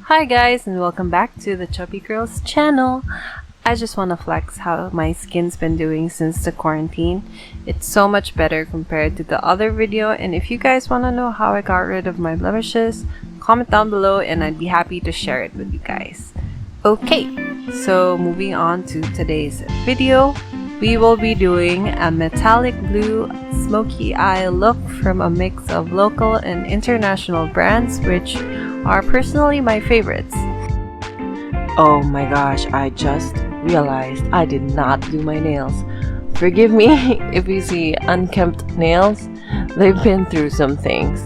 Hi guys, and welcome back to the Chubby Girls channel. I just want to flex how my skin's been doing since the quarantine. It's so much better compared to the other video, and if you guys want to know how I got rid of my blemishes, comment down below and I'd be happy to share it with you guys. Okay, so moving on to today's video, we will be doing a metallic blue smoky eye look from a mix of local and international brands, which are personally my favorites. Oh my gosh, I just realized I did not do my nails. Forgive me if you see unkempt nails, they've been through some things.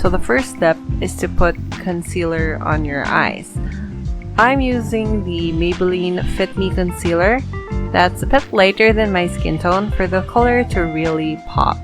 So the first step is to put concealer on your eyes. I'm using the Maybelline Fit Me concealer that's a bit lighter than my skin tone for the color to really pop.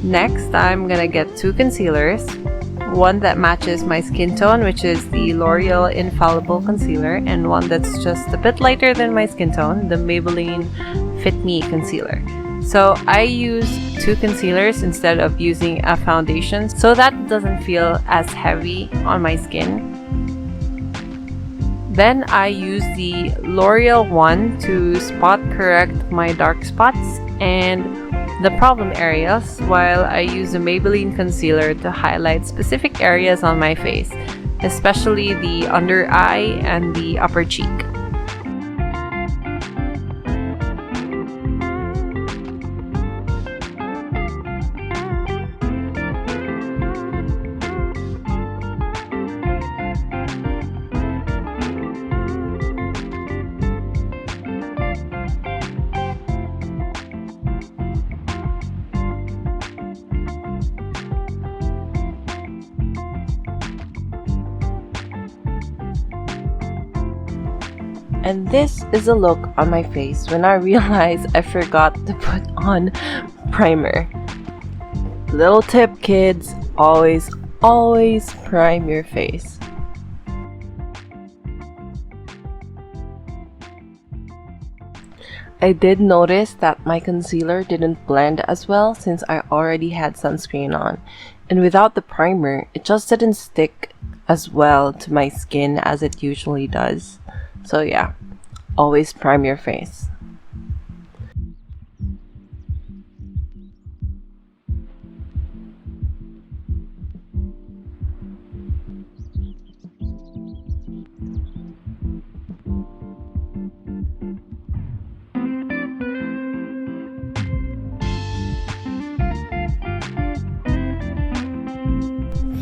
Next, I'm gonna get two concealers. One that matches my skin tone, which is the Loreal Infallible concealer, and one that's just a bit lighter than my skin tone, the Maybelline Fit Me concealer. So I use two concealers instead of using a foundation, so that doesn't feel as heavy on my skin. Then I use the L'Oreal one to spot correct my dark spots and the problem areas, while I use the Maybelline concealer to highlight specific areas on my face, especially the under eye and the upper cheek. And this is a look on my face when I realized I forgot to put on primer. Little tip, kids, always prime your face. I did notice that my concealer didn't blend as well since I already had sunscreen on, and without the primer, it just didn't stick as well to my skin as it usually does. So yeah, always prime your face.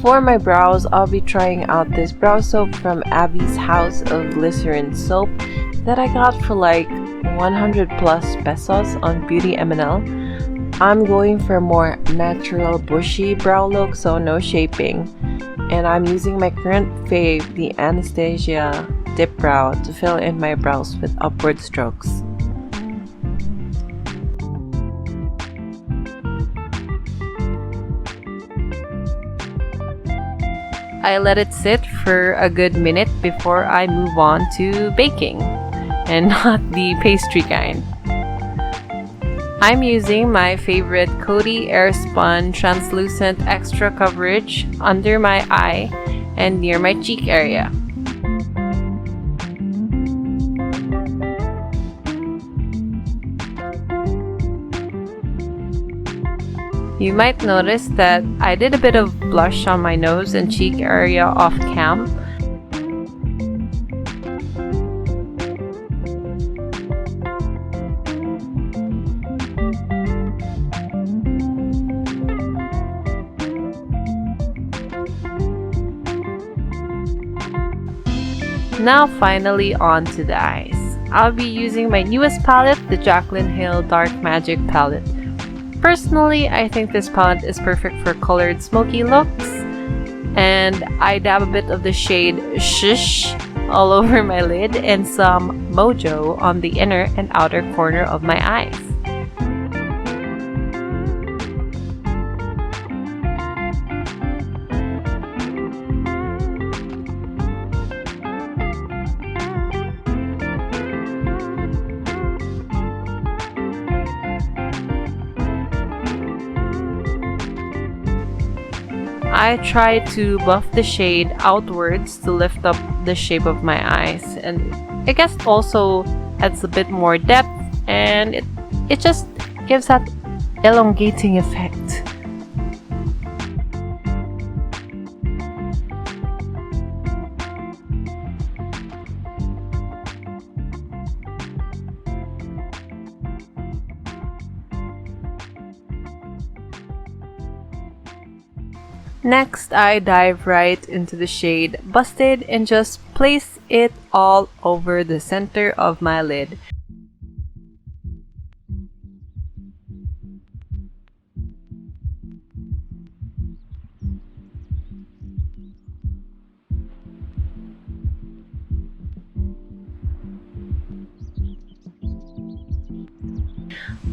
For my brows, I'll be trying out this brow soap from Abby's House of Glycerin soap that I got for like 100 plus pesos on Beauty MNL. I'm going for a more natural bushy brow look, so no shaping. And I'm using my current fave, the Anastasia Dip Brow, to fill in my brows with upward strokes. I let it sit for a good minute before I move on to baking, and not the pastry kind. I'm using my favorite Coty Airspun translucent extra coverage under my eye and near my cheek area. You might notice that I did a bit of blush on my nose and cheek area off cam. Now finally on to the eyes. I'll be using my newest palette, the Jacklyn Dark Magic palette. Personally, I think this palette is perfect for colored smoky looks, and I dab a bit of the shade Shush all over my lid and some Mojo on the inner and outer corner of my eyes. I try to buff the shade outwards to lift up the shape of my eyes, and I guess also adds a bit more depth, and it just gives that elongating effect. Next, I dive right into the shade Busted and just place it all over the center of my lid.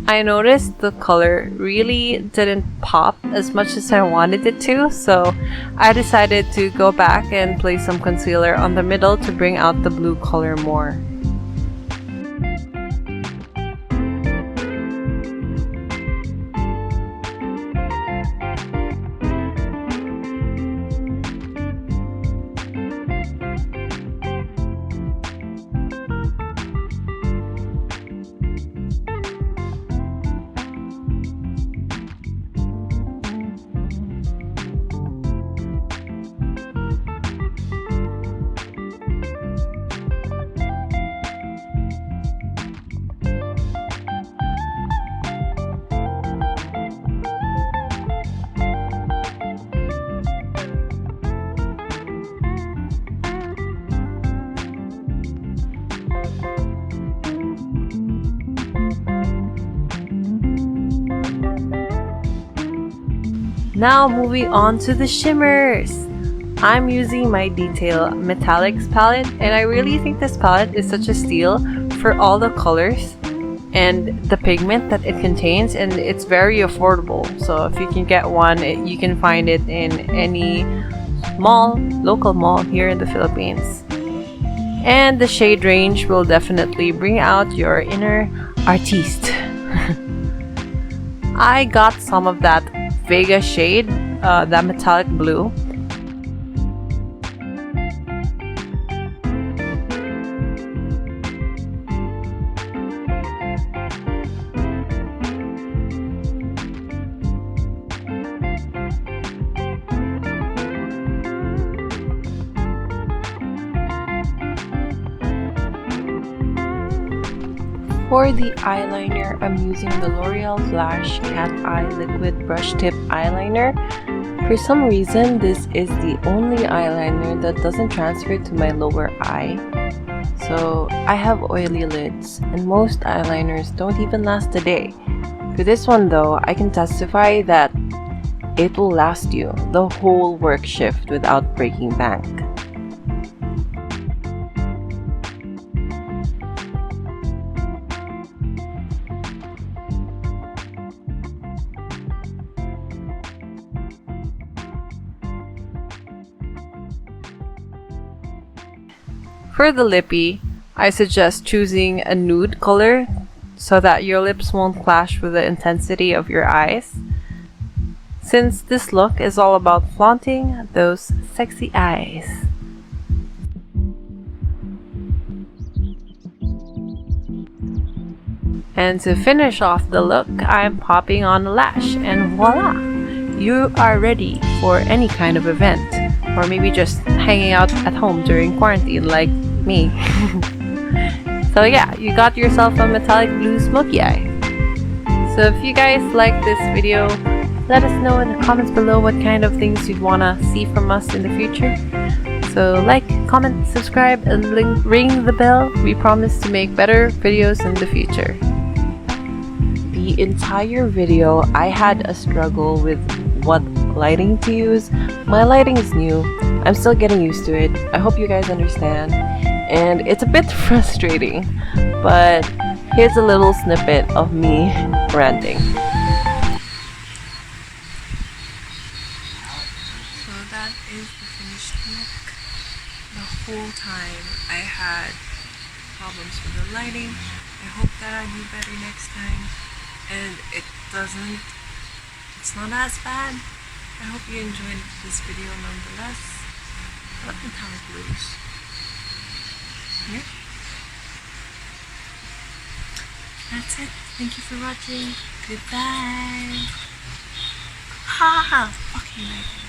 I noticed the color really didn't pop as much as I wanted it to, so I decided to go back and place some concealer on the middle to bring out the blue color more. Now moving on to the shimmers. I'm using my Detail Metallics palette, and I really think this palette is such a steal for all the colors and the pigment that it contains, and it's very affordable. So if you can get one, you can find it in any mall, local mall here in the Philippines. And the shade range will definitely bring out your inner artiste. I got some of that Vega shade, that metallic blue. For the eyeliner, I'm using the L'Oreal Flash Cat Eye Liquid Brush Tip Eyeliner. For some reason, this is the only eyeliner that doesn't transfer to my lower eye. So I have oily lids, and most eyeliners don't even last a day. For this one though, I can testify that it will last you the whole work shift without breaking bank. For the lippy, I suggest choosing a nude color so that your lips won't clash with the intensity of your eyes, since this look is all about flaunting those sexy eyes. And to finish off the look, I'm popping on a lash, and voila! You are ready for any kind of event, or maybe just hanging out at home during quarantine like me. So yeah, you got yourself a metallic blue smoky eye. So if you guys like this video, let us know in the comments below what kind of things you'd wanna see from us in the future. So like, comment, subscribe, and ring the bell. We promise to make better videos in the future. The the entire video, I had a struggle with what lighting to use. My lighting is new. I'm still getting used to it. I hope you guys understand. And it's a bit frustrating, but here's a little snippet of me ranting. So that is the finished look. The whole time I had problems with the lighting. I hope that I do better next time. And it's not as bad. I hope you enjoyed this video nonetheless. I like the metallic blues. Yeah. That's it. Thank you for watching. Goodbye. Ha! Fucking like